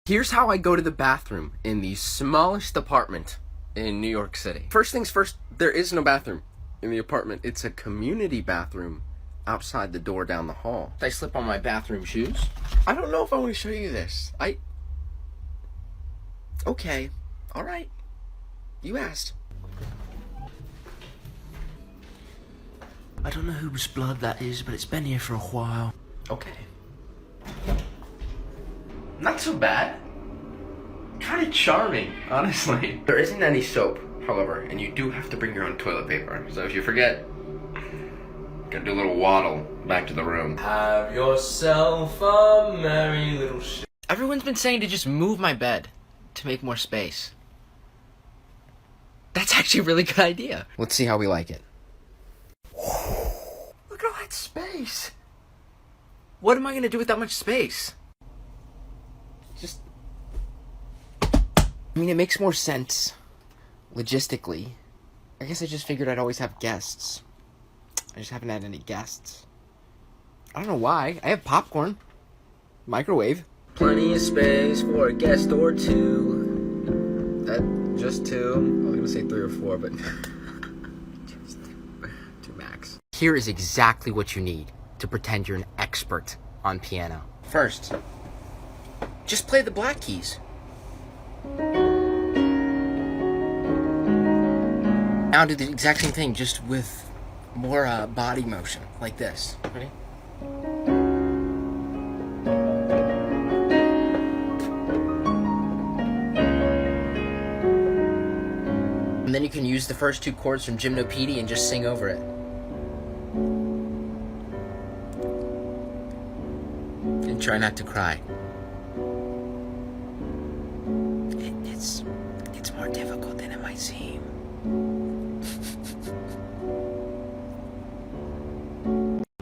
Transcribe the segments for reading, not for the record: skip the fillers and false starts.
Here's how I go to the bathroom in the smallest apartment in New York City. First things first, there is no bathroom in the apartment. It's a community bathroom outside the door down the hall. I slip on my bathroom shoes. I don't know if I want to show you this. Okay, all right. You asked. I don't know whose blood that is, but it's been here for a while. Okay. Not so bad. Kind of charming, honestly. There isn't any soap, however, and you do have to bring your own toilet paper. So if you forget, gotta do a little waddle back to the room. Have yourself a merry little shit. Everyone's been saying to just move my bed to make more space. That's actually a really good idea. Let's see how we like it. Look at all that space. What am I gonna do with that much space? I mean, it makes more sense logistically. I guess I just figured I'd always have guests. I just haven't had any guests. I don't know why. I have popcorn. Microwave. Plenty of space for a guest or two. Just two. I was gonna say 3 or 4, but just two max. Here is exactly what you need to pretend you're an expert on piano. First, just play the black keys. Now do the exact same thing, just with more body motion, like this. Ready? And then you can use the first 2 chords from Gymnopedie and just sing over it. And try not to cry. It's more difficult than it might seem.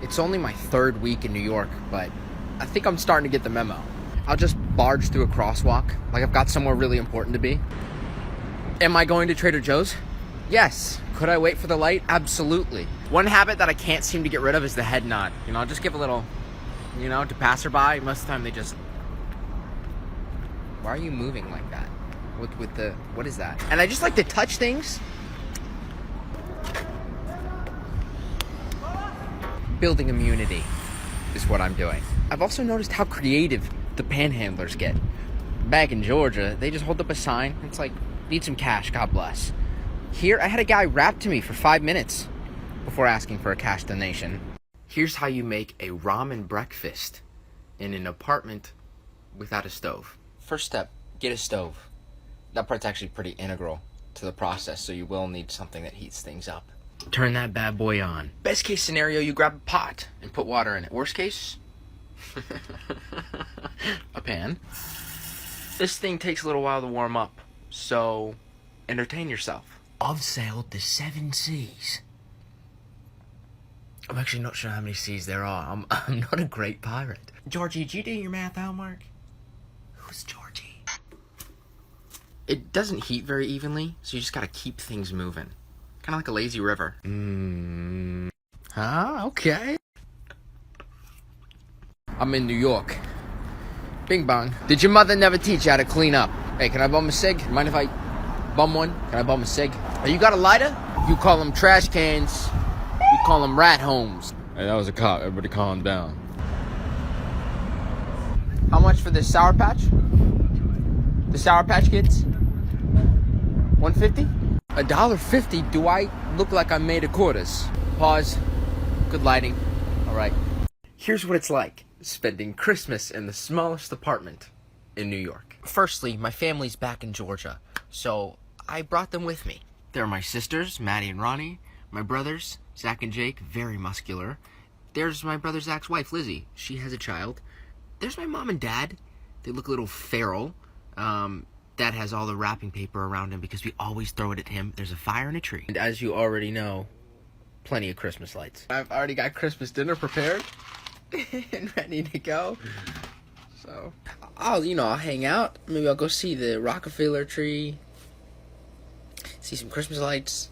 It's only my 3rd week in New York, but I think I'm starting to get the memo. I'll just barge through a crosswalk, like I've got somewhere really important to be. Am I going to Trader Joe's? Yes. Could I wait for the light? Absolutely. One habit that I can't seem to get rid of is the head nod. I'll just give a little, to passerby. Most of the time they just... Why are you moving like that? With the... What is that? And I just like to touch things. Building immunity is what I'm doing. I've also noticed how creative the panhandlers get. Back in Georgia, they just hold up a sign. It's like, need some cash, God bless. Here, I had a guy rap to me for 5 minutes before asking for a cash donation. Here's how you make a ramen breakfast in an apartment without a stove. First step, get a stove. That part's actually pretty integral to the process, so you will need something that heats things up. Turn that bad boy on. Best case scenario, you grab a pot and put water in it. Worst case, a pan. This thing takes a little while to warm up, so entertain yourself. I've sailed the 7 seas. I'm actually not sure how many seas there are. I'm not a great pirate. Georgie, did you do your math out, Mark? Who's Georgie? It doesn't heat very evenly, so you just gotta keep things moving. Kind of like a lazy river. Okay. I'm in New York. Bing bong. Did your mother never teach you how to clean up? Hey, can I bum a cig? Mind if I bum one? Can I bum a cig? Hey, you got a lighter? You call them trash cans. We call them rat homes. Hey, that was a cop. Everybody calm down. How much for this Sour Patch? The Sour Patch Kids? $1.50? $1.50? Do I look like I'm made of quarters? Pause. Good lighting. All right. Here's what it's like spending Christmas in the smallest apartment in New York. Firstly, my family's back in Georgia, so I brought them with me. They're my sisters, Maddie and Ronnie. My brothers, Zach and Jake, very muscular. There's my brother Zach's wife, Lizzie. She has a child. There's my mom and dad. They look a little feral. Dad has all the wrapping paper around him because we always throw it at him. There's a fire in a tree. And as you already know, plenty of Christmas lights. I've already got Christmas dinner prepared and ready to go. So, I'll hang out. Maybe I'll go see the Rockefeller tree. See some Christmas lights.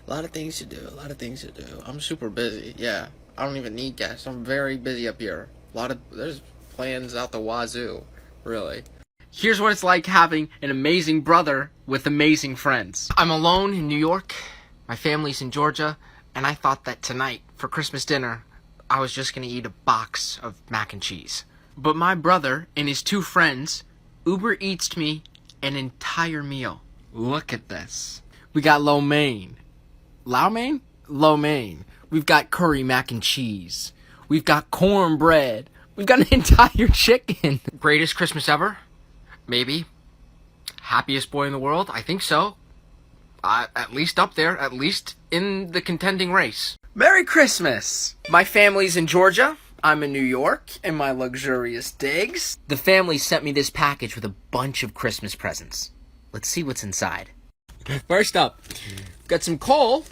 A lot of things to do. I'm super busy. Yeah, I don't even need guests. I'm very busy up here. There's plans out the wazoo, really. Here's what it's like having an amazing brother with amazing friends. I'm alone in New York. My family's in Georgia. And I thought that tonight, for Christmas dinner, I was just gonna eat a box of mac and cheese. But my brother and his two friends Uber Eats'd me an entire meal. Look at this. We got lo mein. Lo mein? Lo mein. We've got curry mac and cheese. We've got cornbread. We've got an entire chicken. Greatest Christmas ever? Maybe. Happiest boy in the world? I think so. At least up there. At least in the contending race. Merry Christmas! My family's in Georgia. I'm in New York in my luxurious digs. The family sent me this package with a bunch of Christmas presents. Let's see what's inside. First up, got some coal,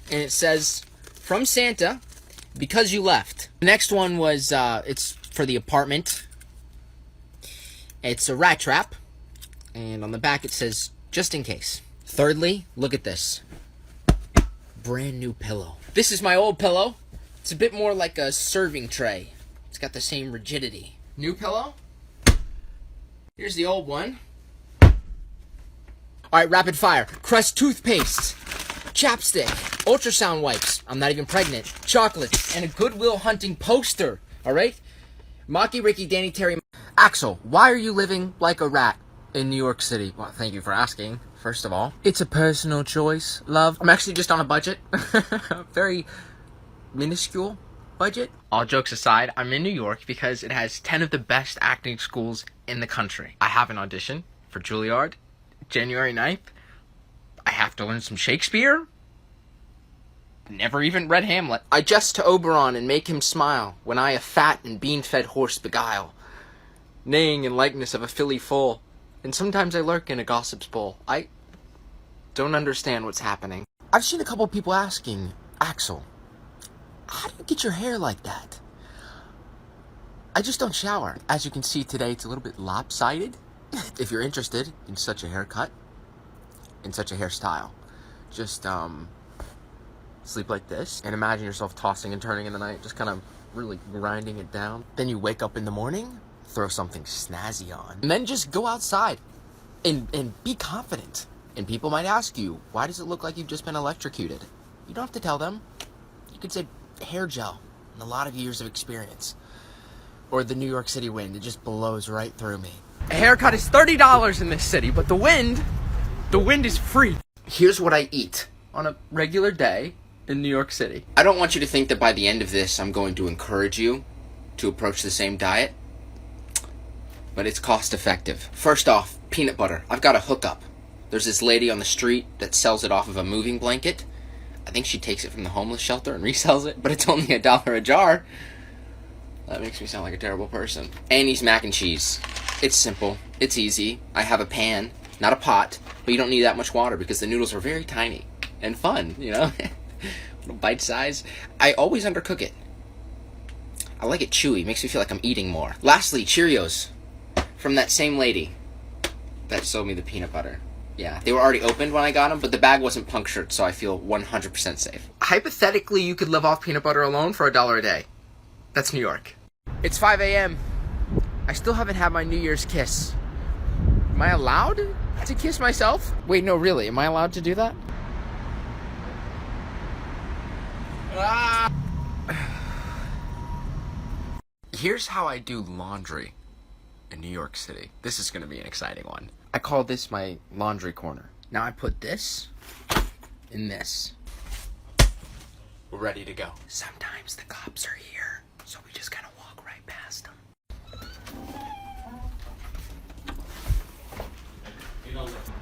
and it says, from Santa, because you left. The next one was, it's for the apartment. It's a rat trap, and on the back it says, just in case. Thirdly, look at this. Brand new pillow. This is my old pillow. It's a bit more like a serving tray. It's got the same rigidity. New pillow. Here's the old one. Alright, rapid fire. Crest toothpaste, chapstick, ultrasound wipes, I'm not even pregnant, chocolates, and a Goodwill Hunting poster. Alright? Maki, Ricky, Danny, Terry. Axel, why are you living like a rat in New York City? Well, thank you for asking, first of all. It's a personal choice, love. I'm actually just on a budget. Very minuscule budget. All jokes aside, I'm in New York because it has 10 of the best acting schools in the country. I have an audition for Juilliard, January 9th. I have to learn some Shakespeare. Never even read Hamlet. I jest to Oberon and make him smile when I a fat and bean-fed horse beguile, neighing in likeness of a filly foal, and sometimes I lurk in a gossip's bowl. I don't understand what's happening. I've seen a couple people asking, Axel, how do you get your hair like that? I just don't shower. As you can see today, it's a little bit lopsided. If you're interested in such a haircut, in such a hairstyle, just sleep like this and imagine yourself tossing and turning in the night, just kind of really grinding it down. Then you wake up in the morning, throw something snazzy on, and then just go outside and be confident. And people might ask you, why does it look like you've just been electrocuted? You don't have to tell them. You could say hair gel and a lot of years of experience. Or the New York City wind, it just blows right through me. A haircut is $30 in this city, but the wind is free. Here's what I eat on a regular day in New York City. I don't want you to think that by the end of this, I'm going to encourage you to approach the same diet, but it's cost effective. First off, peanut butter. I've got a hookup. There's this lady on the street that sells it off of a moving blanket. I think she takes it from the homeless shelter and resells it, but it's only $1 a jar. That makes me sound like a terrible person. Annie's mac and cheese. It's simple. It's easy. I have a pan, not a pot, but you don't need that much water because the noodles are very tiny and fun, you know? Little bite size. I always undercook it. I like it chewy. Makes me feel like I'm eating more. Lastly, Cheerios. From that same lady that sold me the peanut butter. Yeah, they were already opened when I got them, but the bag wasn't punctured, so I feel 100% safe. Hypothetically, you could live off peanut butter alone for $1 a day. That's New York. It's 5 a.m. I still haven't had my New Year's kiss. Am I allowed to kiss myself? Wait, no, really, am I allowed to do that? Ah. Here's how I do laundry in New York City. This is gonna be an exciting one. I call this my laundry corner. Now I put this in this. We're ready to go. Sometimes the cops are here, so we just kind of walk right past them.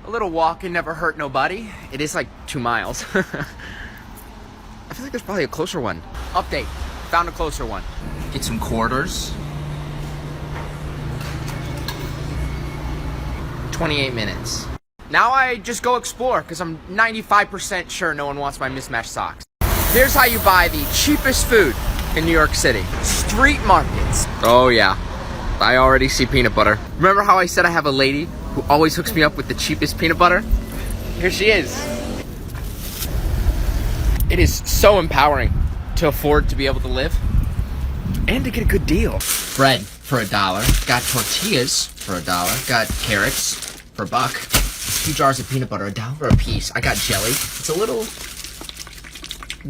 A little walk can never hurt nobody. It is like 2 miles. I feel like there's probably a closer one. Update. Found a closer one. Get some quarters. 28 minutes. Now I just go explore because I'm 95% sure no one wants my mismatched socks. Here's how you buy the cheapest food in New York City. Street markets. Oh yeah. I already see peanut butter. Remember how I said I have a lady who always hooks me up with the cheapest peanut butter? Here she is. It is so empowering to afford to be able to live and to get a good deal. Bread. for $1. Got tortillas for $1. Got carrots for $1. 2 jars of peanut butter, $1 a piece. I got jelly. It's a little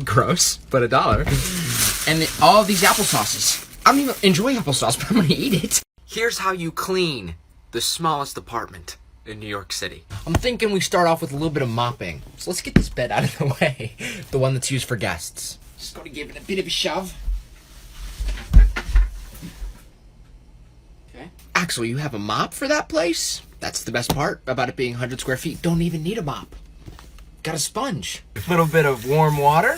gross, but $1. And all of these applesauces. I don't even enjoy applesauce, but I'm gonna eat it. Here's how you clean the smallest apartment in New York City. I'm thinking we start off with a little bit of mopping. So let's get this bed out of the way. The one that's used for guests. Just gonna give it a bit of a shove. Okay. Axel, you have a mop for that place? That's the best part about it being 100 square feet. Don't even need a mop. Got a sponge. A little bit of warm water.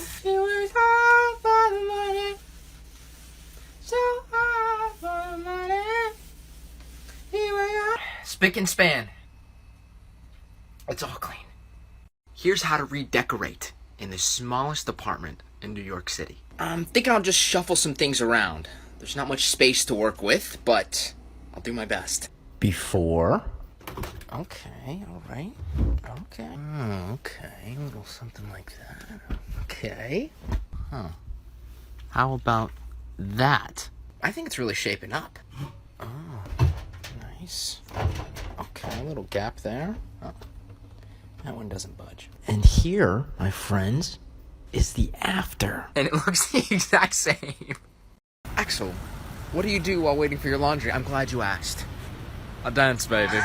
Spick and span. It's all clean. Here's how to redecorate in the smallest apartment in New York City. I'm thinking I'll just shuffle some things around. There's not much space to work with, but I'll do my best. Before. Okay, alright. Okay. Okay, a little something like that. Okay. Huh. How about that? I think it's really shaping up. Oh, nice. Okay, a little gap there. Oh, that one doesn't budge. And here, my friends, is the after. And it looks the exact same. Axel, what do you do while waiting for your laundry? I'm glad you asked. I dance, baby.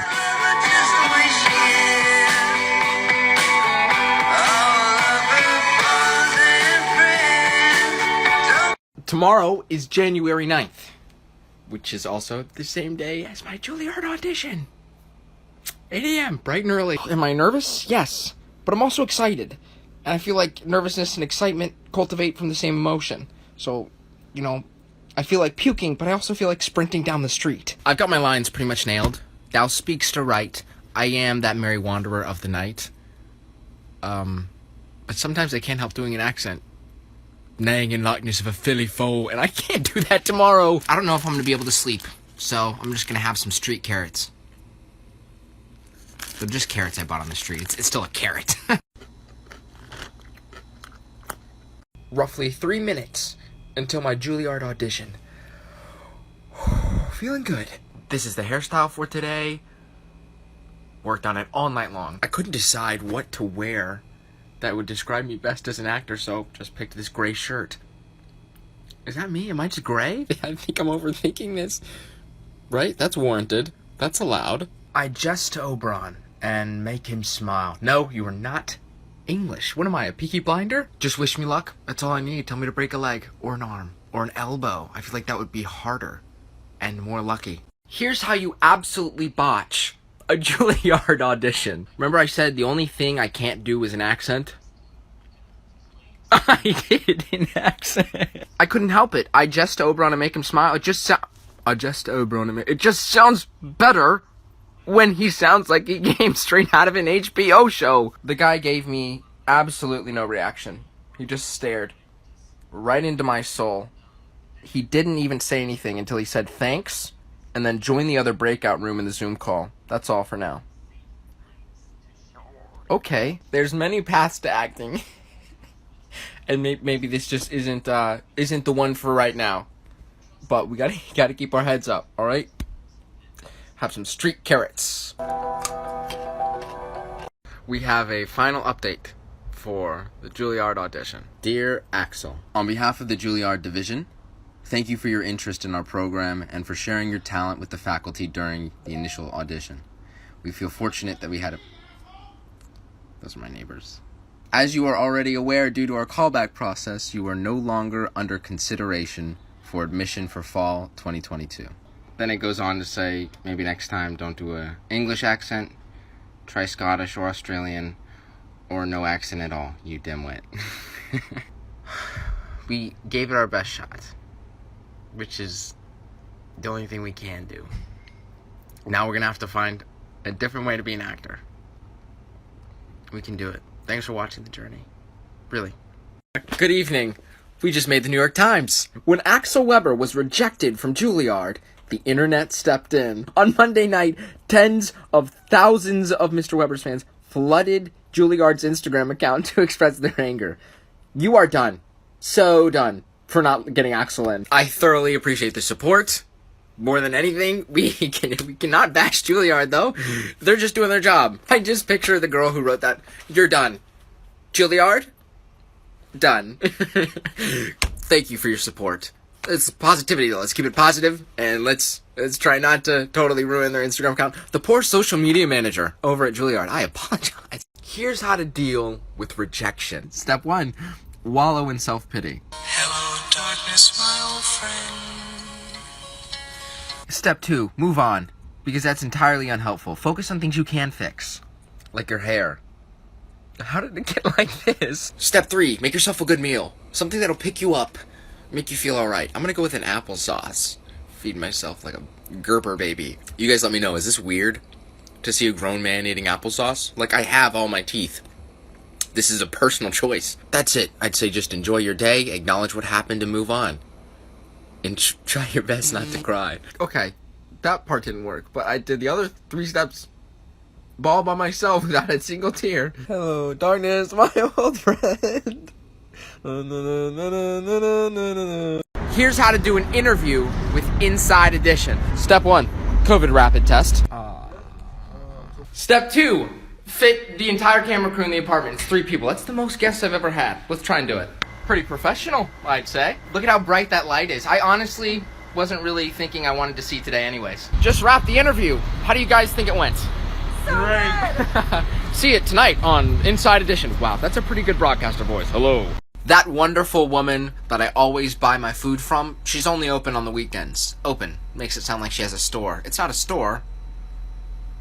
Tomorrow is January 9th, which is also the same day as my Juilliard audition. 8 a.m., bright and early. Am I nervous? Yes. But I'm also excited. And I feel like nervousness and excitement cultivate from the same emotion. So, you know, I feel like puking, but I also feel like sprinting down the street. I've got my lines pretty much nailed. Thou speak'st aright. I am that merry wanderer of the night. But sometimes I can't help doing an accent. Neighing in likeness of a filly foal, and I can't do that tomorrow. I don't know if I'm gonna be able to sleep, so I'm just gonna have some street carrots. They're just carrots I bought on the street. It's still a carrot. Roughly 3 minutes until my Juilliard audition. Feeling good. This is the hairstyle for today. Worked on it all night long. I couldn't decide what to wear that would describe me best as an actor, so just picked this gray shirt. Is that me? Am I just gray? I think I'm overthinking this. Right? That's warranted. That's allowed. I jest to Oberon and make him smile. No, you are not English. What am I, a Peaky Blinder? Just wish me luck. That's all I need. Tell me to break a leg, or an arm, or an elbow. I feel like that would be harder and more lucky. Here's how you absolutely botch a Juilliard audition. Remember I said the only thing I can't do is an accent? I did an accent. I couldn't help it. I jest to Oberon and make him smile. It just sounds better when he sounds like he came straight out of an HBO show. The guy gave me absolutely no reaction. He just stared right into my soul. He didn't even say anything until he said thanks, and then join the other breakout room in the Zoom call. That's all for now. Okay, there's many paths to acting. And maybe this just isn't the one for right now. But we gotta keep our heads up, alright? Have some street carrots. We have a final update for the Juilliard audition. Dear Axel, on behalf of the Juilliard division, thank you for your interest in our program and for sharing your talent with the faculty during the initial audition. We feel fortunate that we had Those are my neighbors. As you are already aware, due to our callback process, you are no longer under consideration for admission for fall 2022. Then it goes on to say, maybe next time don't do a English accent, try Scottish or Australian, or no accent at all, you dimwit. We gave it our best shot, which is the only thing we can do. Now we're gonna have to find a different way to be an actor. We can do it. Thanks for watching the journey. Really. Good evening. We just made the New York Times. When Axel Webber was rejected from Juilliard, the internet stepped in. On Monday night, tens of thousands of Mr. Webber's fans flooded Juilliard's Instagram account to express their anger. You are done. So done for not getting Axel in. I thoroughly appreciate the support, More than anything, we cannot bash Juilliard, though. They're just doing their job. I just picture the girl who wrote that. You're done. Juilliard? Done. Thank you for your support. It's positivity, though. Let's keep it positive, and let's try not to totally ruin their Instagram account. The poor social media manager over at Juilliard. I apologize. Here's how to deal with rejection. Step 1, wallow in self-pity. Hello, darkness, my old friend. Step 2, move on, because that's entirely unhelpful. Focus on things you can fix, like your hair. How did it get like this? Step 3, make yourself a good meal. Something that'll pick you up, make you feel alright. I'm gonna go with an applesauce. Feed myself like a Gerber baby. You guys let me know, is this weird to see a grown man eating applesauce? Like, I have all my teeth. This is a personal choice. That's it. I'd say just enjoy your day, acknowledge what happened, and move on. And try your best not to cry. Okay, that part didn't work, but I did the other 3 steps all by myself without a single tear. Hello, darkness, my old friend. Here's how to do an interview with Inside Edition. Step 1, COVID rapid test. Step 2, fit the entire camera crew in the apartment. It's 3 people. That's the most guests I've ever had. Let's try and do it. Pretty professional, I'd say. Look at how bright that light is. I honestly wasn't really thinking I wanted to see today anyways. Just wrapped the interview. How do you guys think it went? So good. See it tonight on Inside Edition. Wow, that's a pretty good broadcaster voice. Hello. That wonderful woman that I always buy my food from, she's only open on the weekends. Open. Makes it sound like she has a store. It's not a store.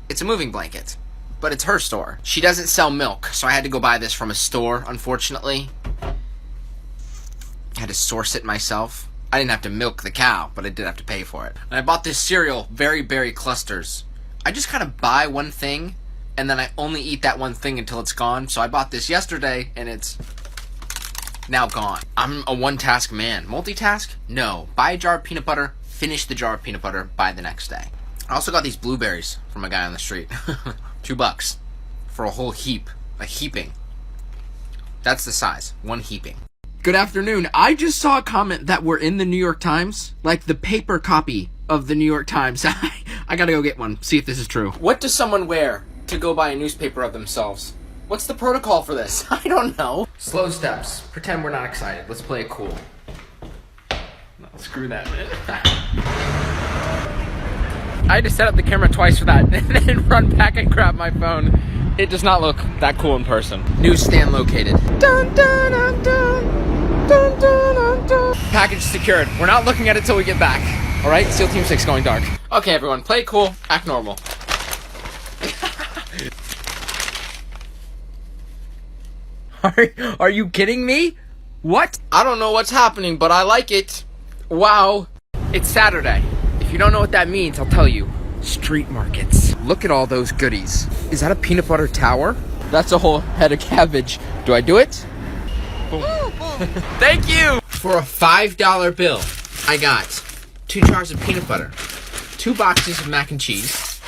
It's a moving blanket. But it's her store. She doesn't sell milk, so I had to go buy this from a store, unfortunately. I had to source it myself. I didn't have to milk the cow, but I did have to pay for it. And I bought this cereal, Very Berry Clusters. I just kind of buy one thing, and then I only eat that one thing until it's gone. So I bought this yesterday, and it's now gone. I'm a one-task man. Multitask? No. Buy a jar of peanut butter, finish the jar of peanut butter, buy the next day. I also got these blueberries from a guy on the street. $2 for a whole heap. A heaping. That's the size. One heaping. Good afternoon. I just saw a comment that we're in the New York Times. Like the paper copy of the New York Times. I gotta go get one. See if this is true. What does someone wear to go buy a newspaper of themselves? What's the protocol for this? I don't know. Slow steps. Pretend we're not excited. Let's play it cool. No, screw that. I had to set up the camera twice for that and then run back and grab my phone. It does not look that cool in person. Newsstand located. Dun, dun, dun, dun, dun, dun, dun, dun. Package secured. We're not looking at it till we get back. All right, SEAL Team 6 going dark. Okay, everyone, play it cool, act normal. Are you kidding me? What? I don't know what's happening, but I like it. Wow. It's Saturday. If you don't know what that means, I'll tell you. Street markets. Look at all those goodies. Is that a peanut butter tower? That's a whole head of cabbage. Do I do it? Boom. Thank you! For a $5 bill, I got 2 jars of peanut butter, 2 boxes of mac and cheese.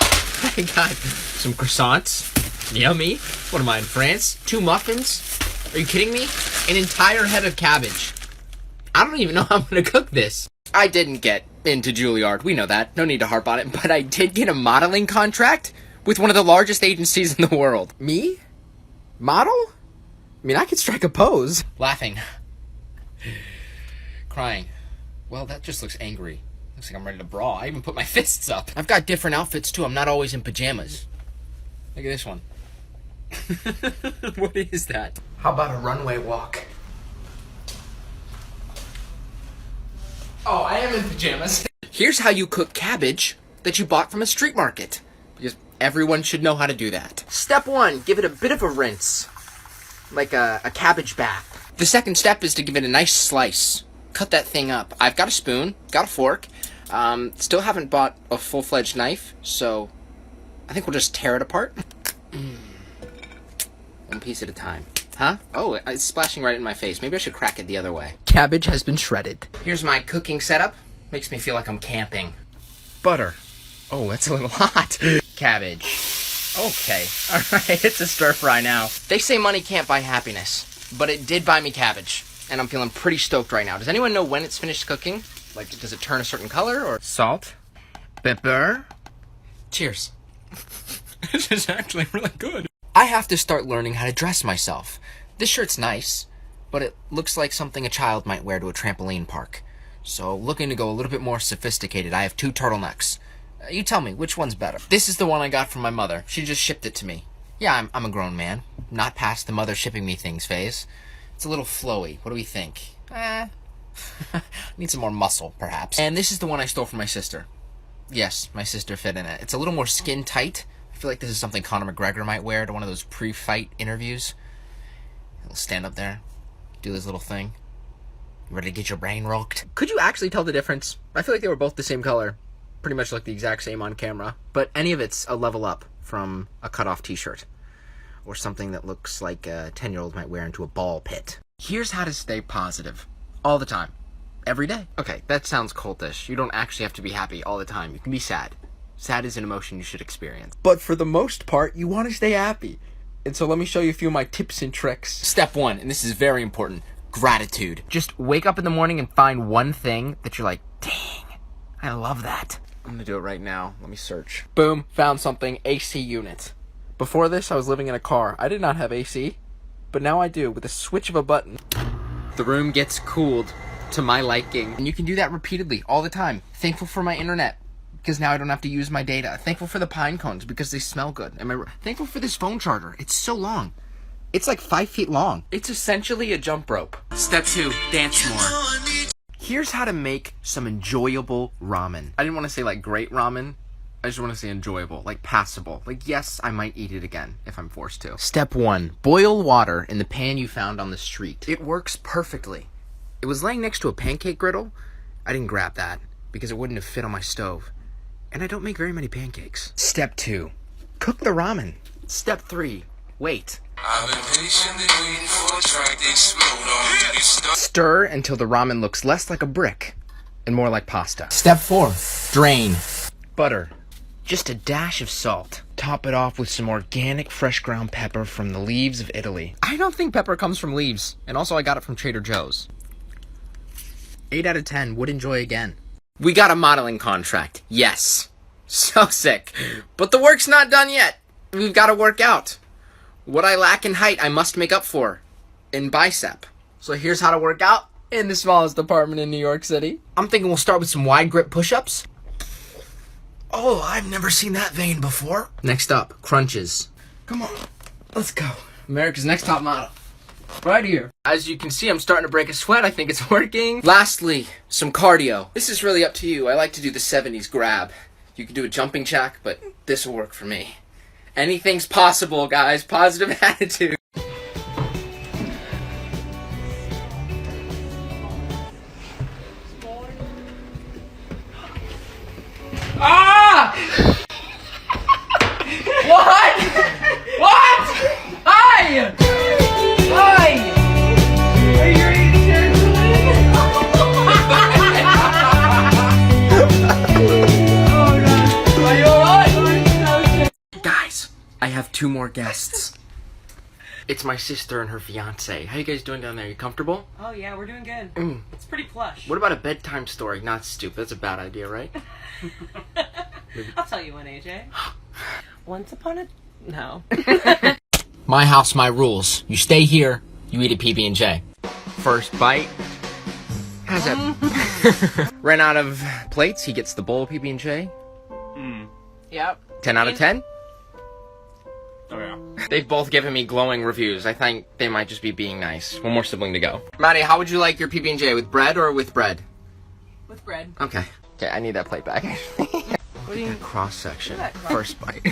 I got some croissants. Yummy. What am I, in France? 2 muffins. Are you kidding me? An entire head of cabbage. I don't even know how I'm gonna cook this. I didn't get into Juilliard. We know that. No need to harp on it. But I did get a modeling contract with one of the largest agencies in the world. Me? Model? I mean, I could strike a pose. Laughing. Crying. Well, that just looks angry. Looks like I'm ready to brawl. I even put my fists up. I've got different outfits, too. I'm not always in pajamas. Look at this one. What is that? How about a runway walk? Oh, I am in pajamas. Here's how you cook cabbage that you bought from a street market. Because everyone should know how to do that. Step 1, give it a bit of a rinse. Like a cabbage bath. The second step is to give it a nice slice. Cut that thing up. I've got a spoon, got a fork. Still haven't bought a full-fledged knife, so I think we'll just tear it apart. One piece at a time. Huh? Oh, it's splashing right in my face. Maybe I should crack it the other way. Cabbage has been shredded. Here's my cooking setup. Makes me feel like I'm camping. Butter. Oh, that's a little hot. Cabbage. Okay. Alright, it's a stir fry now. They say money can't buy happiness, but it did buy me cabbage. And I'm feeling pretty stoked right now. Does anyone know when it's finished cooking? Like, does it turn a certain color or? Salt. Pepper. Cheers. This is actually really good. I have to start learning how to dress myself. This shirt's nice, but it looks like something a child might wear to a trampoline park. So, looking to go a little bit more sophisticated, I have 2 turtlenecks. You tell me, which one's better? This is the one I got from my mother. She just shipped it to me. Yeah, I'm a grown man. Not past the mother shipping me things phase. It's a little flowy. What do we think? Need some more muscle, perhaps. And this is the one I stole from my sister. Yes, my sister fit in it. It's a little more skin tight. I feel like this is something Conor McGregor might wear to one of those pre-fight interviews. He'll stand up there, do this little thing. Ready to get your brain rocked? Could you actually tell the difference? I feel like they were both the same color. Pretty much look the exact same on camera. But any of it's a level up from a cut-off t-shirt. Or something that looks like a 10-year-old might wear into a ball pit. Here's how to stay positive. All the time. Every day. Okay, that sounds cultish. You don't actually have to be happy all the time. You can be sad. Sad is an emotion you should experience. But for the most part, you want to stay happy. And so let me show you a few of my tips and tricks. Step 1, and this is very important. Gratitude. Just wake up in the morning and find one thing that you're like, dang, I love that. I'm gonna do it right now. Let me search. Boom, found something. AC unit. Before this, I was living in a car. I did not have AC, but now I do with a switch of a button. The room gets cooled to my liking. And you can do that repeatedly all the time. Thankful for my internet, because now I don't have to use my data. Thankful for the pine cones, because they smell good. Thankful for this phone charger. It's so long. It's like 5 feet long. It's essentially a jump rope. Step 2, dance more. Here's how to make some enjoyable ramen. I didn't want to say like great ramen. I just want to say enjoyable, like passable. Like, yes, I might eat it again if I'm forced to. Step 1, boil water in the pan you found on the street. It works perfectly. It was laying next to a pancake griddle. I didn't grab that because it wouldn't have fit on my stove. And I don't make very many pancakes. Step 2, cook the ramen. Step 3, wait. I've been patiently waiting for a track to explode. Stir until the ramen looks less like a brick and more like pasta. Step 4, drain. Butter. Just a dash of salt. Top it off with some organic fresh ground pepper from the leaves of Italy. I don't think pepper comes from leaves. And also I got it from Trader Joe's. 8 out of 10 would enjoy again. We got a modeling contract. Yes. So sick. But the work's not done yet. We've got to work out. What I lack in height, I must make up for in bicep. So here's how to work out in the smallest apartment in New York City. I'm thinking we'll start with some wide grip push-ups. Oh, I've never seen that vein before. Next up, crunches. Come on, let's go. America's Next Top Model. Right here. As you can see, I'm starting to break a sweat. I think it's working. Lastly, some cardio. This is really up to you. I like to do the 70s grab. You can do a jumping jack, but this will work for me. Anything's possible, guys. Positive attitude. Ah! What? What? Hi! Hi! Are you ready to share Are you alright? Guys, I have 2 more guests. It's my sister and her fiance. How you guys doing down there? You comfortable? Oh yeah, we're doing good. It's pretty plush. What about a bedtime story? Not stupid. That's a bad idea, right? I'll tell you one, AJ. Once upon a... No. My house, my rules. You stay here, you eat a PB&J. First bite. How's that? Ran out of plates, he gets the bowl of PB&J. Yep. 10 out of 10? Oh yeah. They've both given me glowing reviews. I think they might just be being nice. One more sibling to go. Maddie, how would you like your PB&J? With bread or with bread? With bread. Okay. Okay, I need that plate back. What do you... Cross section. Look at that cross- First bite.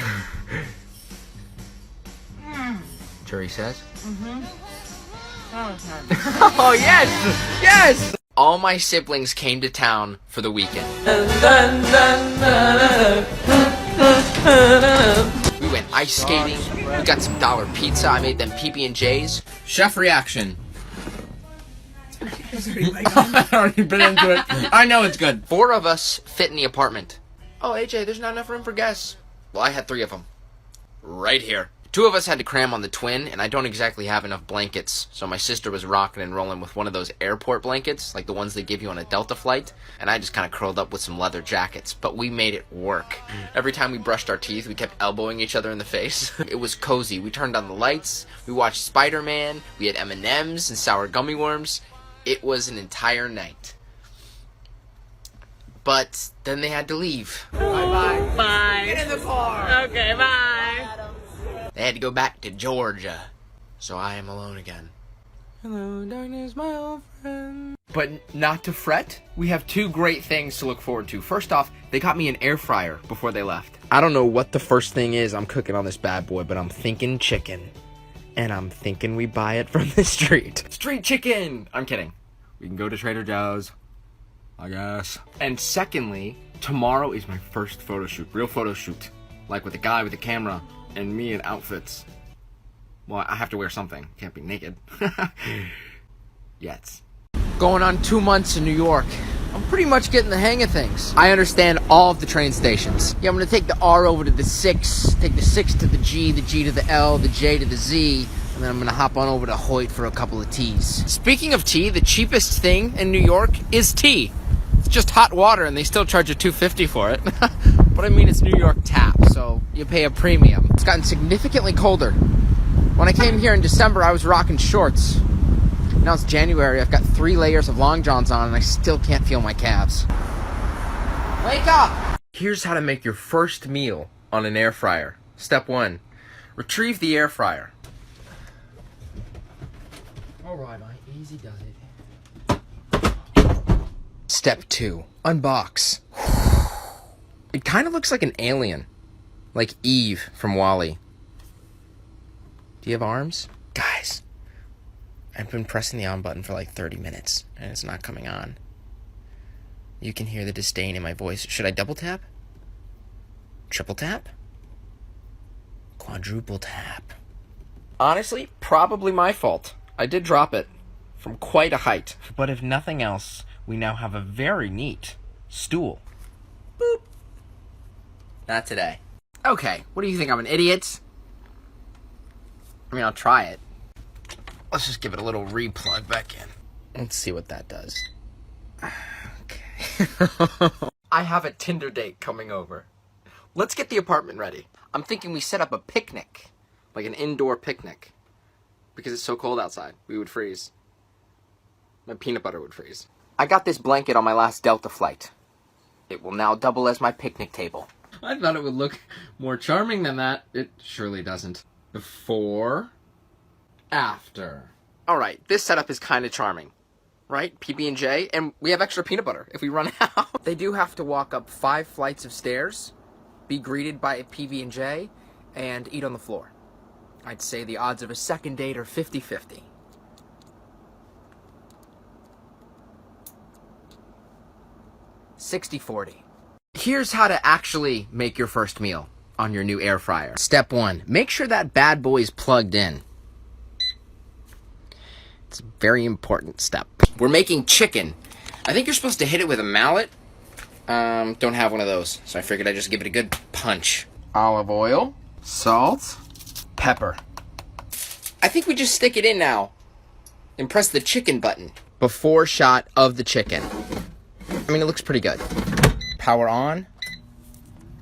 Jury says. Oh, yes! Yes! All my siblings came to town for the weekend. We went ice skating. We got some dollar pizza. I made them PB&Js. Chef reaction. I've already been into it. I know it's good. 4 of us fit in the apartment. Oh, AJ, there's not enough room for guests. Well, I had 3 of them. Right here. Two of us had to cram on the twin, and I don't exactly have enough blankets, so my sister was rocking and rolling with one of those airport blankets, like the ones they give you on a Delta flight, and I just kind of curled up with some leather jackets, but we made it work. Every time we brushed our teeth, we kept elbowing each other in the face. It was cozy. We turned on the lights, we watched Spider-Man, we had M&Ms and sour gummy worms. It was an entire night. But then they had to leave. Bye. Bye. Get in the car! Okay, bye. They had to go back to Georgia. So I am alone again. Hello, darkness, my old friend. But not to fret, we have two great things to look forward to. First off, they got me an air fryer before they left. I don't know what the first thing is I'm cooking on this bad boy, but I'm thinking chicken. And I'm thinking we buy it from the street. Street chicken! I'm kidding. We can go to Trader Joe's, I guess. And secondly, tomorrow is my first photo shoot. Real photo shoot. Like with a guy with a camera. And me in outfits. Well, I have to wear something. Can't be naked. Yet. Going on 2 months in New York. I'm pretty much getting the hang of things. I understand all of the train stations. Yeah, I'm gonna take the R over to the 6, take the 6 to the G to the L, the J to the Z, and then I'm gonna hop on over to Hoyt for a couple of teas. Speaking of tea, the cheapest thing in New York is tea. It's just hot water and they still charge you $2.50 for it. But I mean, it's New York tap, so you pay a premium. It's gotten significantly colder. When I came here in December, I was rocking shorts. Now it's January, I've got 3 layers of long johns on and I still can't feel my calves. Wake up! Here's how to make your first meal on an air fryer. Step 1, retrieve the air fryer. Alright, mate, easy does it. Step 2, unbox. It kind of looks like an alien. Like Eve from WALL-E. Do you have arms? Guys, I've been pressing the on button for like 30 minutes, and it's not coming on. You can hear the disdain in my voice. Should I double tap? Triple tap? Quadruple tap. Honestly, probably my fault. I did drop it from quite a height. But if nothing else, we now have a very neat stool. Boop. Not today. Okay, what do you think? I'm an idiot? I mean, I'll try it. Let's just give it a little replug back in. Let's see what that does. Okay. I have a Tinder date coming over. Let's get the apartment ready. I'm thinking we set up a picnic. Like an indoor picnic. Because it's so cold outside. We would freeze. My peanut butter would freeze. I got this blanket on my last Delta flight. It will now double as my picnic table. I thought it would look more charming than that. It surely doesn't. Before, after. Alright, this setup is kind of charming. Right? PB&J, and we have extra peanut butter if we run out. They do have to walk up 5 flights of stairs, be greeted by a PB&J, and eat on the floor. I'd say the odds of a second date are 50-50. $60-40. Here's how to actually make your first meal on your new air fryer. Step 1, make sure that bad boy is plugged in. It's a very important step. We're making chicken. I think you're supposed to hit it with a mallet. Don't have one of those, so I figured I'd just give it a good punch. Olive oil, salt, pepper. I think we just stick it in now and press the chicken button. Before shot of the chicken. I mean, it looks pretty good. Power on.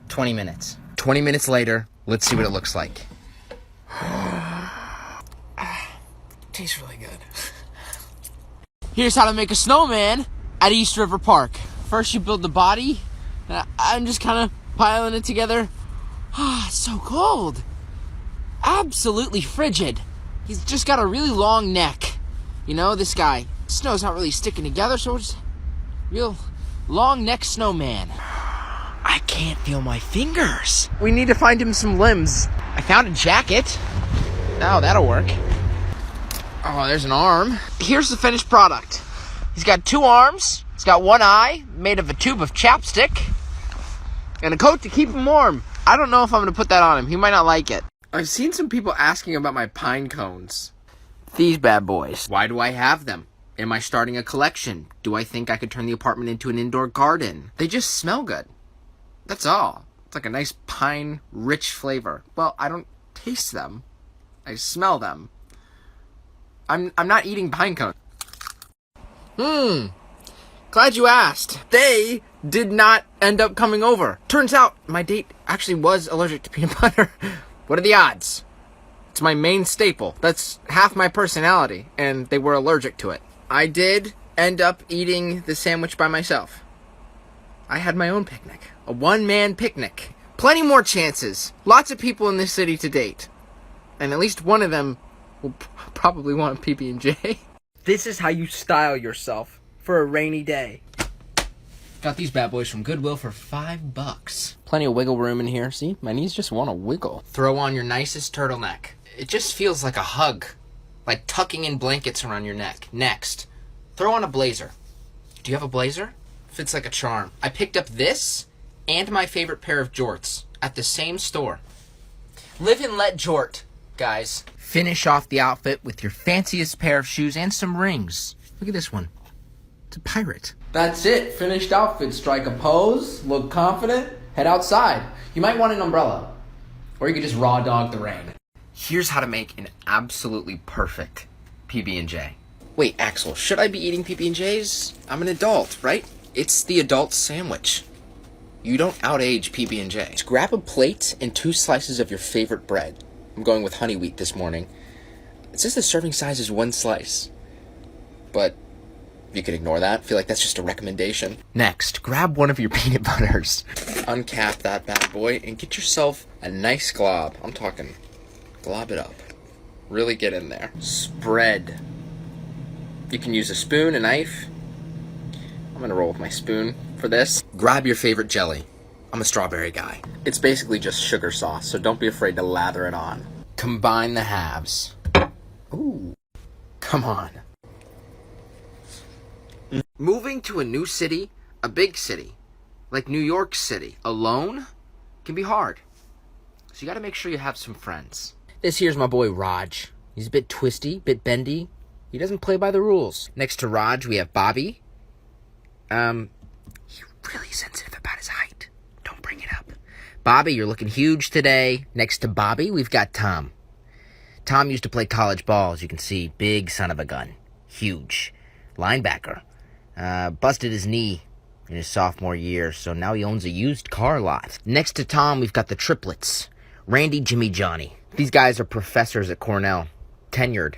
20 minutes. 20 minutes later, let's see what it looks like. Tastes really good. Here's how to make a snowman at East River Park. First you build the body. I'm just kind of piling it together. It's so cold. Absolutely frigid. He's just got a really long neck. You know, this guy. Snow's not really sticking together, so it's real long neck snowman. I can't feel my fingers. We need to find him some limbs. I found a jacket. Oh, that'll work. Oh, there's an arm. Here's the finished product. He's got 2 arms. He's got 1 eye, made of a tube of chapstick, and a coat to keep him warm. I don't know if I'm going to put that on him. He might not like it. I've seen some people asking about my pine cones. These bad boys. Why do I have them? Am I starting a collection? Do I think I could turn the apartment into an indoor garden? They just smell good. That's all. It's like a nice pine, rich flavor. Well, I don't taste them. I smell them. I'm not eating pine cones. Glad you asked. They did not end up coming over. Turns out my date actually was allergic to peanut butter. What are the odds? It's my main staple. That's half my personality, and they were allergic to it. I did end up eating the sandwich by myself. I had my own picnic. A one-man picnic. Plenty more chances. Lots of people in this city to date. And at least one of them will probably want a PB&J. This is how you style yourself for a rainy day. Got these bad boys from Goodwill for $5. Plenty of wiggle room in here. See, my knees just want to wiggle. Throw on your nicest turtleneck. It just feels like a hug. Like tucking in blankets around your neck. Next, throw on a blazer. Do you have a blazer? Fits like a charm. I picked up this and my favorite pair of jorts at the same store. Live and let jort, guys. Finish off the outfit with your fanciest pair of shoes and some rings. Look at this one. It's a pirate. That's it. Finished outfit. Strike a pose, look confident, head outside. You might want an umbrella. Or you could just raw dog the rain. Here's how to make an absolutely perfect PB&J. Wait, Axel, should I be eating PB&Js? I'm an adult, right? It's the adult sandwich. You don't outage PB&J. Grab a plate and 2 slices of your favorite bread. I'm going with honey wheat this morning. It says the serving size is 1 slice. But you could ignore that. I feel like that's just a recommendation. Next, grab one of your peanut butters. Uncap that bad boy and get yourself a nice glob. I'm talking glob it up. Really get in there. Spread. You can use a spoon, a knife. I'm gonna roll with my spoon for this. Grab your favorite jelly. I'm a strawberry guy. It's basically just sugar sauce, so don't be afraid to lather it on. Combine the halves. Ooh, come on. Moving to a new city, a big city, like New York City, alone can be hard. So you gotta make sure you have some friends. This here's my boy Raj. He's a bit twisty, bit bendy. He doesn't play by the rules. Next to Raj, we have Bobby. He's really sensitive about his height. Don't bring it up. Bobby, you're looking huge today. Next to Bobby, we've got Tom. Tom used to play college ball, as you can see. Big son of a gun. Huge. Linebacker. Busted his knee in his sophomore year, so now he owns a used car lot. Next to Tom, we've got the triplets. Randy, Jimmy, Johnny. These guys are professors at Cornell. Tenured.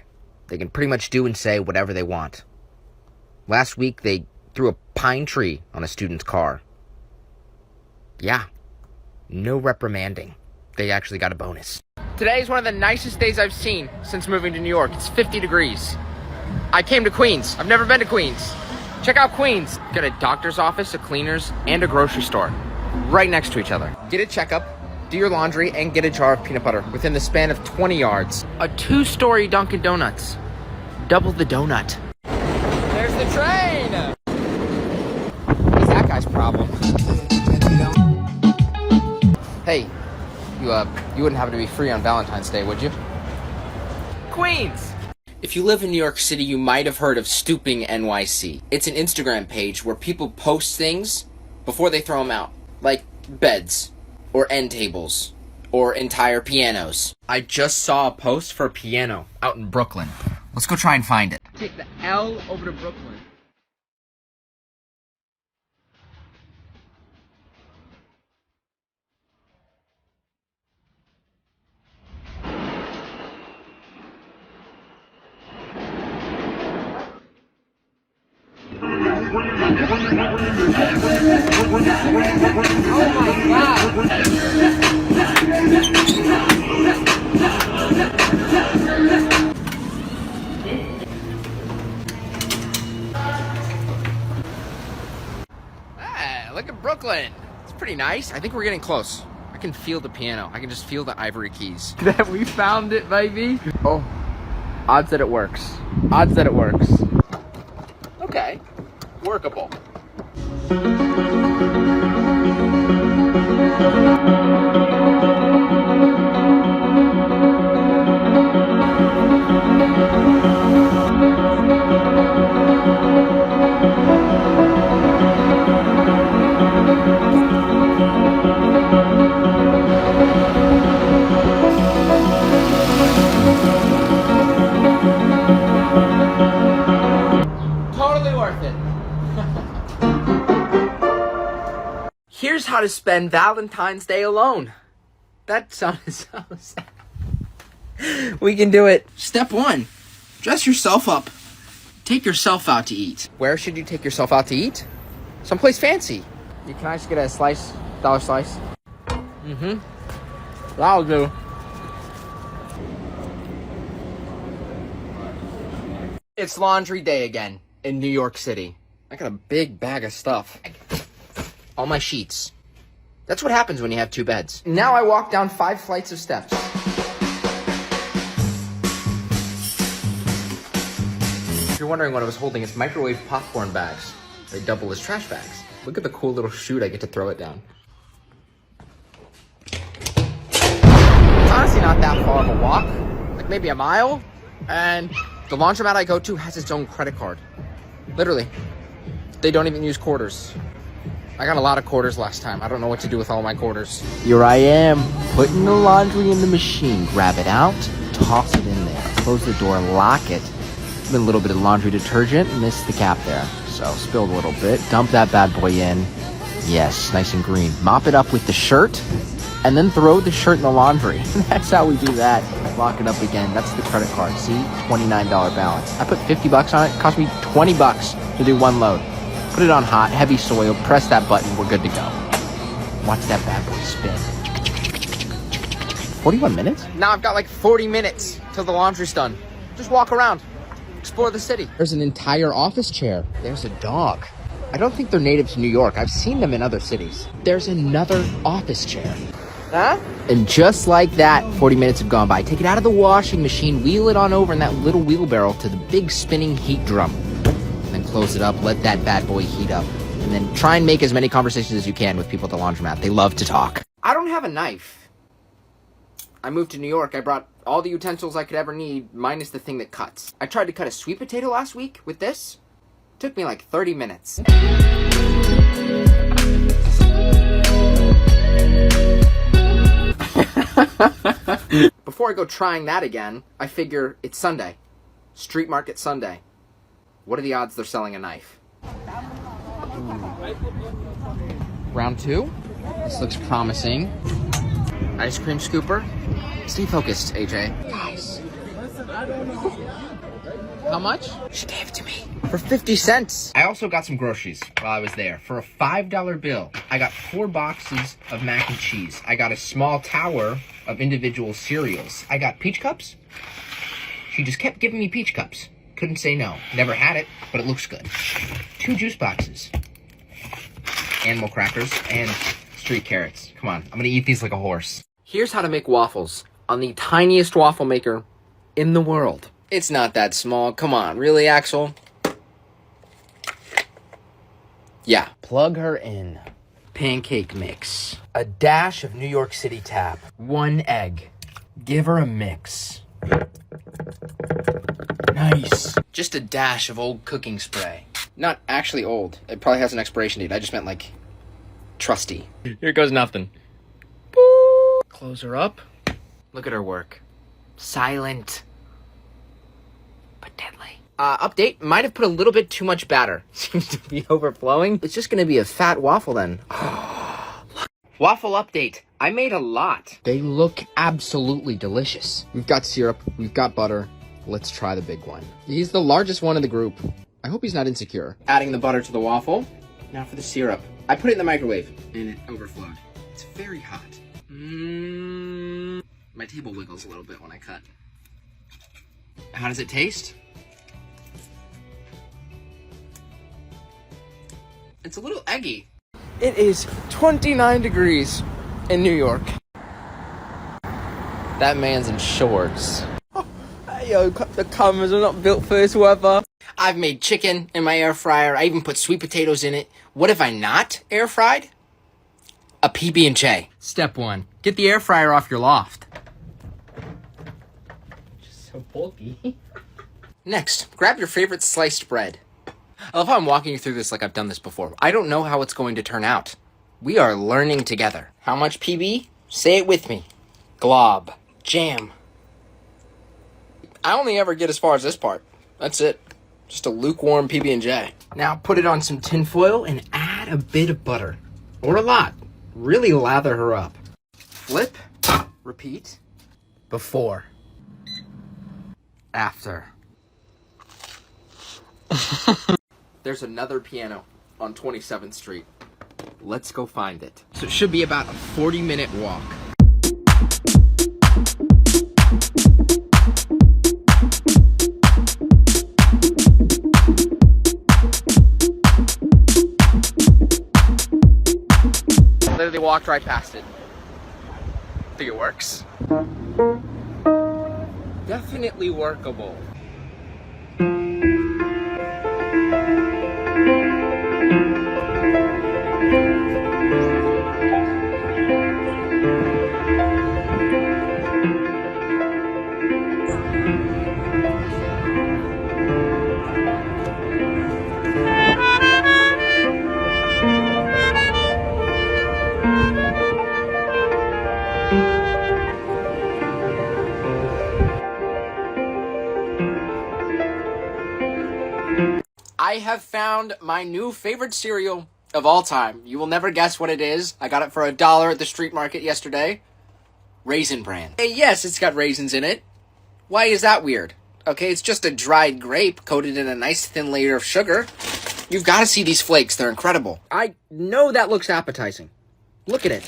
They can pretty much do and say whatever they want. Last week, they threw a pine tree on a student's car. Yeah. No reprimanding. They actually got a bonus. Today is one of the nicest days I've seen since moving to New York. It's 50 degrees. I came to Queens. I've never been to Queens. Check out Queens. Got a doctor's office, a cleaner's, and a grocery store. Right next to each other. Get a checkup, do your laundry, and get a jar of peanut butter within the span of 20 yards. A 2-story Dunkin' Donuts. Double the donut. There's the train! What's that guy's problem? Hey, you wouldn't happen to be free on Valentine's Day, would you? Queens! If you live in New York City, you might have heard of Stooping NYC. It's an Instagram page where people post things before they throw them out. Like beds, or end tables, or entire pianos. I just saw a post for a piano out in Brooklyn. Let's go try and find it. Take the L over to Brooklyn. Oh my God! Ah, look at Brooklyn. It's pretty nice. I think we're getting close. I can feel the piano. I can just feel the ivory keys. We found it, baby. Oh, odds that it works. Odds that it works. Okay, workable. gotta spend Valentine's Day alone. That sounded so sad. We can do it. Step 1. Dress yourself up. Take yourself out to eat. Where should you take yourself out to eat? Someplace fancy. Can I just get a slice? Dollar slice? Mm-hmm. That'll do. It's laundry day again in New York City. I got a big bag of stuff. All my sheets. That's what happens when you have 2 beds. Now I walk down 5 flights of steps. If you're wondering what I was holding, it's microwave popcorn bags. They double as trash bags. Look at the cool little chute I get to throw it down. It's honestly not that far of a walk. Like maybe a mile. And the laundromat I go to has its own credit card. Literally. They don't even use quarters. I got a lot of quarters last time. I don't know what to do with all my quarters. Here I am, putting the laundry in the machine. Grab it out, toss it in there. Close the door, lock it. A little bit of laundry detergent, missed the cap there. So spilled a little bit. Dump that bad boy in. Yes, nice and green. Mop it up with the shirt, and then throw the shirt in the laundry. That's how we do that. Lock it up again. That's the credit card. See? $29 balance. I put $50 on it. It cost me $20 to do 1 load. Put it on hot, heavy soil, press that button, we're good to go. Watch that bad boy spin. 41 minutes? Now I've got like 40 minutes till the laundry's done. Just walk around, explore the city. There's an entire office chair. There's a dog. I don't think they're native to New York. I've seen them in other cities. There's another office chair. Huh? And just like that, 40 minutes have gone by. Take it out of the washing machine, wheel it on over in that little wheelbarrow to the big spinning heat drum. Then close it up, let that bad boy heat up. And then try and make as many conversations as you can with people at the laundromat. They love to talk. I don't have a knife. I moved to New York. I brought all the utensils I could ever need, minus the thing that cuts. I tried to cut a sweet potato last week with this. It took me like 30 minutes. Before I go trying that again, I figure it's Sunday. Street Market Sunday. What are the odds they're selling a knife? Round 2. This looks promising. Ice cream scooper. Stay focused, AJ. Nice. How much? She gave it to me. For 50 cents. I also got some groceries while I was there. For a $5 bill, I got 4 boxes of mac and cheese. I got a small tower of individual cereals. I got peach cups. She just kept giving me peach cups. Couldn't say no. Never had it, but it looks good. 2 juice boxes. Animal crackers and street carrots. Come on, I'm gonna eat these like a horse. Here's how to make waffles on the tiniest waffle maker in the world. It's not that small. Come on, really, Axel? Yeah. Plug her in. Pancake mix. A dash of New York City tap. 1 egg. Give her a mix. Nice. Just a dash of old cooking spray. Not actually old. It probably has an expiration date. I just meant like trusty. Here goes nothing. Boop. Close her up. Look at her work. Silent. But deadly. Update. Might have put a little bit too much batter. Seems to be overflowing. It's just gonna be a fat waffle then. Waffle update. I made a lot. They look absolutely delicious. We've got syrup. We've got butter. Let's try the big one. He's the largest one in the group. I hope he's not insecure. Adding the butter to the waffle. Now for the syrup. I put it in the microwave and it overflowed. It's very hot. My table wiggles a little bit when I cut. How does it taste? It's a little eggy. It is 29 degrees in New York. That man's in shorts. Yo, the cameras are not built for this weather. I've made chicken in my air fryer. I even put sweet potatoes in it. What have I not air fried? A PB&J. Step 1. Get the air fryer off your loft. Just so bulky. Next, grab your favorite sliced bread. I love how I'm walking you through this like I've done this before. I don't know how it's going to turn out. We are learning together. How much PB? Say it with me. Glob. Jam. I only ever get as far as this part. That's it. Just a lukewarm PB&J. Now put it on some tin foil and add a bit of butter. Or a lot. Really lather her up. Flip, repeat, before, after. There's another piano on 27th Street. Let's go find it. So it should be about a 40-minute walk. Literally walked right past it. I think it works. Definitely workable. I have found my new favorite cereal of all time. You will never guess what it is. I got it for $1 at the street market yesterday. Raisin Bran. Hey, yes, it's got raisins in it. Why is that weird? Okay, it's just a dried grape coated in a nice thin layer of sugar. You've got to see these flakes. They're incredible. I know that looks appetizing. Look at it.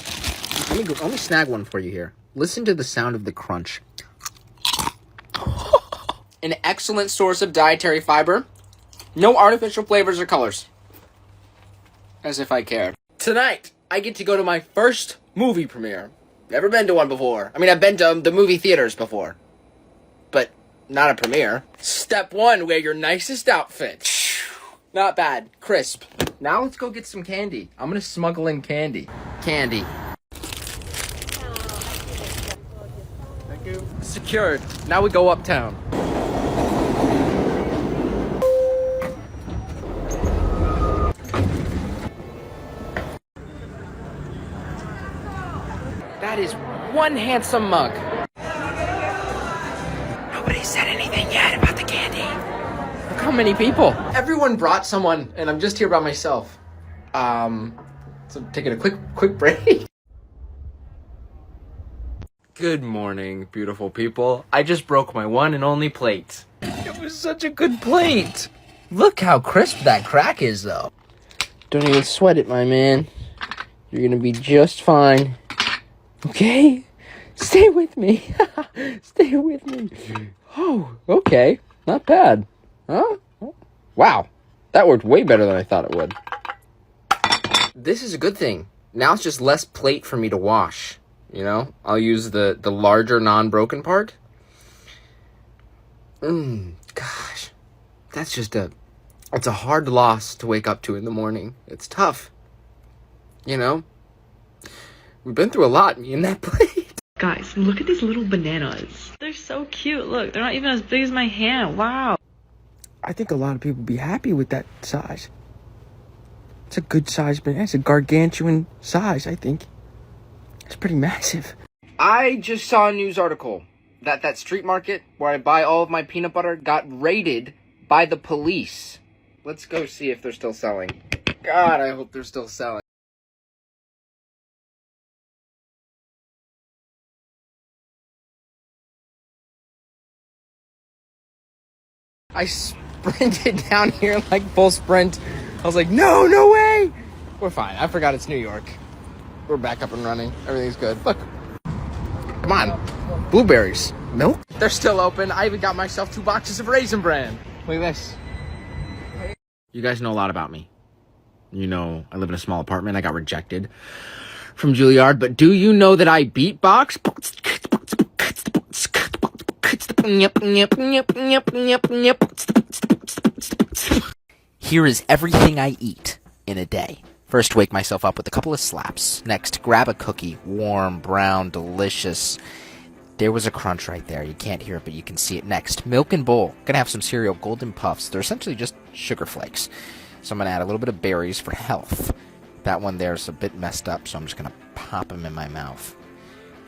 Let me snag one for you here. Listen to the sound of the crunch. An excellent source of dietary fiber. No artificial flavors or colors. As if I cared. Tonight, I get to go to my first movie premiere. Never been to one before. I mean, I've been to the movie theaters before. But not a premiere. Step 1, wear your nicest outfit. Not bad. Crisp. Now let's go get some candy. I'm gonna smuggle in candy. Candy. Thank you. Secured. Now we go uptown. That is one handsome mug. Nobody said anything yet about the candy. Look how many people. Everyone brought someone, and I'm just here by myself. So taking a quick break. Good morning, beautiful people. I just broke my one and only plate. It was such a good plate. Look how crisp that crack is, though. Don't even sweat it, my man. You're gonna be just fine. Okay? Stay with me. Stay with me. Oh, okay. Not bad. Huh? Wow. That worked way better than I thought it would. This is a good thing. Now it's just less plate for me to wash. You know? I'll use the larger non-broken part. Gosh. That's just it's a hard loss to wake up to in the morning. It's tough. You know? We've been through a lot, me and that plate. Guys, look at these little bananas. They're so cute. Look, they're not even as big as my hand. Wow. I think a lot of people would be happy with that size. It's a good size banana. It's a gargantuan size, I think. It's pretty massive. I just saw a news article that street market where I buy all of my peanut butter got raided by the police. Let's go see if they're still selling. God, I hope they're still selling. I sprinted down here like full sprint. I was like, no way! We're fine. I forgot it's New York. We're back up and running. Everything's good. Look. Come on. Blueberries. Milk? They're still open. I even got myself 2 boxes of Raisin Bran. Look at this. You guys know a lot about me. You know, I live in a small apartment. I got rejected from Juilliard. But do you know that I beatbox? Here is everything I eat in a day. First, wake myself up with a couple of slaps. Next, grab a cookie. Warm, brown, delicious. There was a crunch right there. You can't hear it, but you can see it. Next, milk and bowl. Gonna have some cereal, Golden Puffs. They're essentially just sugar flakes. So I'm gonna add a little bit of berries for health. That one there is a bit messed up, so I'm just gonna pop them in my mouth.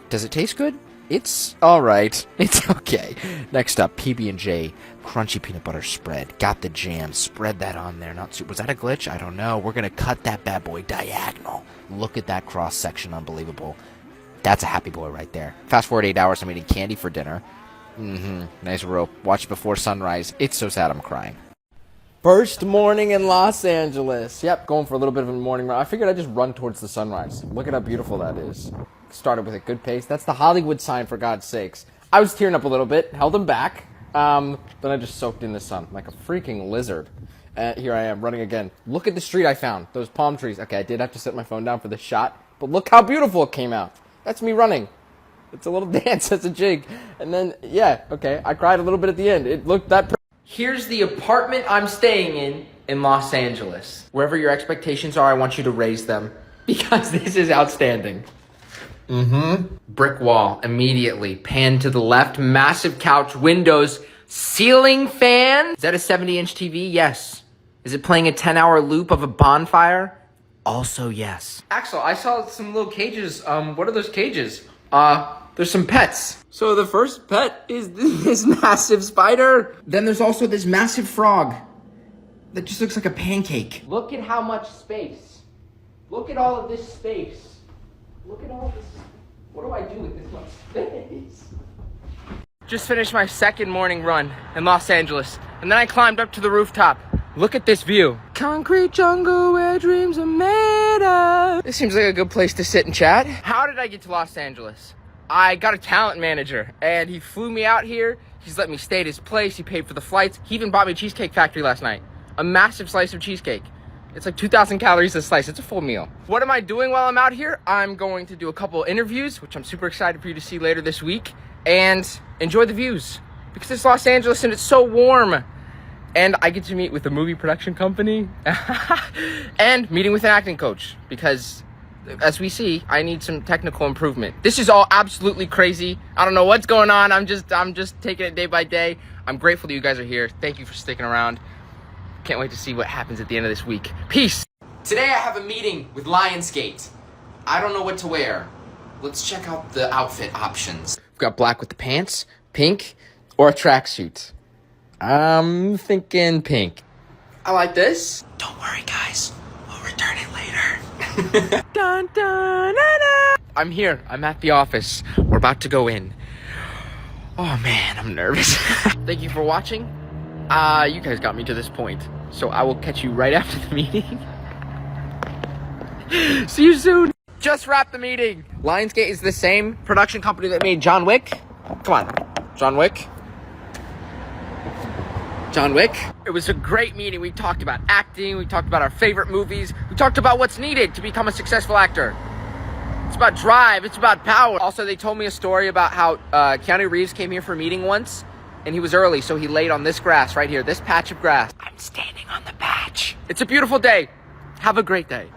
Does it taste good? It's alright. It's okay. Next up, PB&J. Crunchy peanut butter spread. Got the jam. Spread that on there. Was that a glitch? I don't know. We're going to cut that bad boy diagonal. Look at that cross section. Unbelievable. That's a happy boy right there. Fast forward 8 hours. I'm eating candy for dinner. Nice rope. Watch before sunrise. It's so sad I'm crying. First morning in Los Angeles. Yep, going for a little bit of a morning run. I figured I'd just run towards the sunrise. Look at how beautiful that is. Started with a good pace. That's the Hollywood sign, for God's sakes. I was tearing up a little bit, held them back. Then I just soaked in the sun like a freaking lizard. Here I am, running again. Look at the street I found. Those palm trees. Okay, I did have to set my phone down for the shot, but look how beautiful it came out. That's me running. It's a little dance, it's a jig. And then, yeah, okay, I cried a little bit at the end. It looked that Here's the apartment I'm staying in Los Angeles. Wherever your expectations are, I want you to raise them because this is outstanding. Brick wall, immediately. Pan to the left, massive couch, windows, ceiling fan. Is that a 70-inch TV? Yes. Is it playing a 10-hour loop of a bonfire? Also yes. Axel, I saw some little cages. What are those cages? There's some pets. So the first pet is this massive spider. Then there's also this massive frog that just looks like a pancake. Look at how much space. Look at all of this space. Look at all this. What do I do with this much space? Just finished my second morning run in Los Angeles, and then I climbed up to the rooftop. Look at this view. Concrete jungle where dreams are made of. This seems like a good place to sit and chat. How did I get to Los Angeles? I got a talent manager, and he flew me out here. He's let me stay at his place. He paid for the flights. He even bought me a Cheesecake Factory last night. A massive slice of cheesecake. It's like 2,000 calories a slice. It's a full meal. What am I doing while I'm out here? I'm going to do a couple interviews, which I'm super excited for you to see later this week, and enjoy the views. Because it's Los Angeles and it's so warm. And I get to meet with a movie production company and meeting with an acting coach because, as we see, I need some technical improvement. This is all absolutely crazy. I don't know what's going on. I'm just taking it day by day. I'm grateful that you guys are here. Thank you for sticking around. Can't wait to see what happens at the end of this week. Peace. Today I have a meeting with Lionsgate. I don't know what to wear. Let's check out the outfit options. We've got black with the pants, pink, or a tracksuit. I'm thinking pink. I like this. Don't worry, guys. We'll return it later. Dun, dun, na, na. I'm here. I'm at the office. We're about to go in. Oh man, I'm nervous. Thank you for watching. You guys got me to this point, so I will catch you right after the meeting. See you soon. Just wrapped the meeting. Lionsgate is the same production company that made John Wick. Come on, John Wick. John Wick. It was a great meeting. We talked about acting. We talked about our favorite movies. We talked about what's needed to become a successful actor. It's about drive. It's about power. Also, they told me a story about how Keanu Reeves came here for a meeting once, and he was early, so he laid on this grass right here, this patch of grass. I'm standing on the patch. It's a beautiful day. Have a great day.